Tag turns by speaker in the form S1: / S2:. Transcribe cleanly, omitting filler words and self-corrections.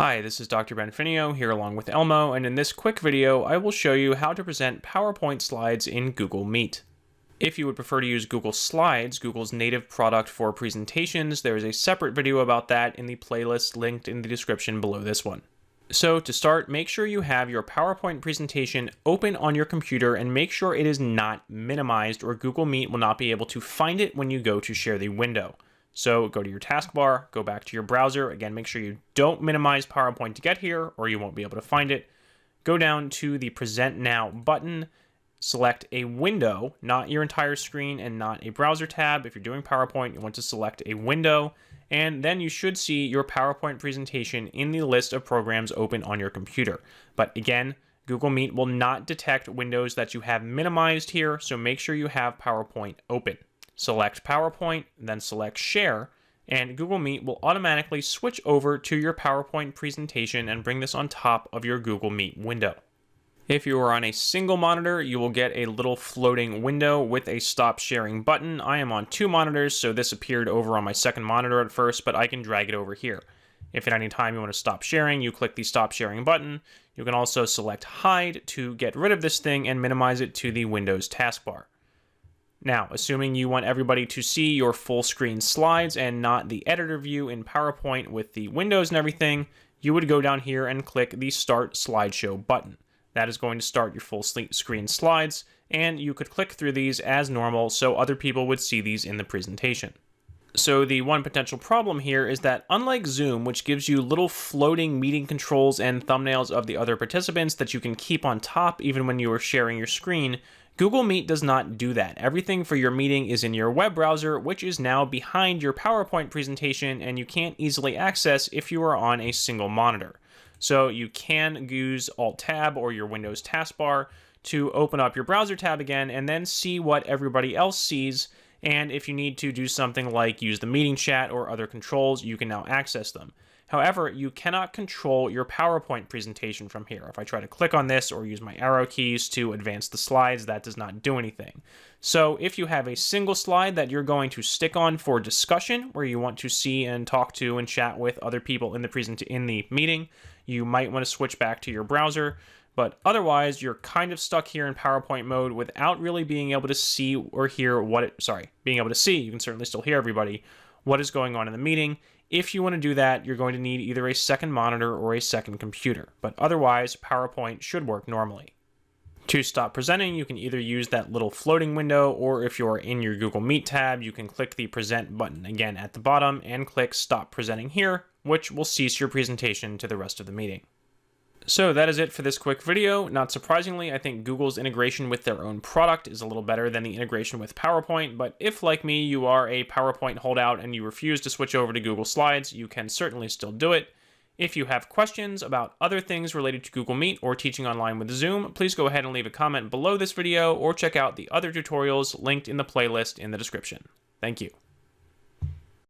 S1: Hi, this is Dr. Benfinio here along with Elmo, and in this quick video, I will show you how to present PowerPoint slides in Google Meet. If you would prefer to use Google Slides, Google's native product for presentations, there is a separate video about that in the playlist linked in the description below this one. So to start, make sure you have your PowerPoint presentation open on your computer and make sure it is not minimized or Google Meet will not be able to find it when you go to share the window. So go to your taskbar, go back to your browser. Again, make sure you don't minimize PowerPoint to get here or you won't be able to find it. Go down to the Present Now button, select a window, not your entire screen and not a browser tab. If you're doing PowerPoint, you want to select a window, and then you should see your PowerPoint presentation in the list of programs open on your computer. But again, Google Meet will not detect windows that you have minimized here, so make sure you have PowerPoint open. Select PowerPoint, then select Share, and Google Meet will automatically switch over to your PowerPoint presentation and bring this on top of your Google Meet window. If you are on a single monitor, you will get a little floating window with a stop sharing button. I am on two monitors, so this appeared over on my second monitor at first, but I can drag it over here. If at any time you want to stop sharing, you click the stop sharing button. You can also select hide to get rid of this thing and minimize it to the Windows taskbar. Now, assuming you want everybody to see your full screen slides and not the editor view in PowerPoint with the windows and everything, you would go down here and click the Start Slideshow button. That is going to start your full screen slides, and you could click through these as normal so other people would see these in the presentation. So the one potential problem here is that unlike Zoom, which gives you little floating meeting controls and thumbnails of the other participants that you can keep on top even when you are sharing your screen, Google Meet does not do that. Everything for your meeting is in your web browser, which is now behind your PowerPoint presentation, and you can't easily access if you are on a single monitor. So you can use Alt-Tab or your Windows taskbar to open up your browser tab again and then see what everybody else sees. And if you need to do something like use the meeting chat or other controls, you can now access them. However, you cannot control your PowerPoint presentation from here. If I try to click on this or use my arrow keys to advance the slides, that does not do anything. So if you have a single slide that you're going to stick on for discussion, where you want to see and talk to and chat with other people in the meeting, you might want to switch back to your browser. But otherwise, you're kind of stuck here in PowerPoint mode without really being able to see or hear being able to see, you can certainly still hear everybody, what is going on in the meeting. If you want to do that, you're going to need either a second monitor or a second computer, but otherwise, PowerPoint should work normally. To stop presenting, you can either use that little floating window, or if you're in your Google Meet tab, you can click the Present button again at the bottom and click Stop Presenting here, which will cease your presentation to the rest of the meeting. So that is it for this quick video. Not surprisingly, I think Google's integration with their own product is a little better than the integration with PowerPoint, but if, like me, you are a PowerPoint holdout and you refuse to switch over to Google Slides, you can certainly still do it. If you have questions about other things related to Google Meet or teaching online with Zoom, please go ahead and leave a comment below this video or check out the other tutorials linked in the playlist in the description. Thank you.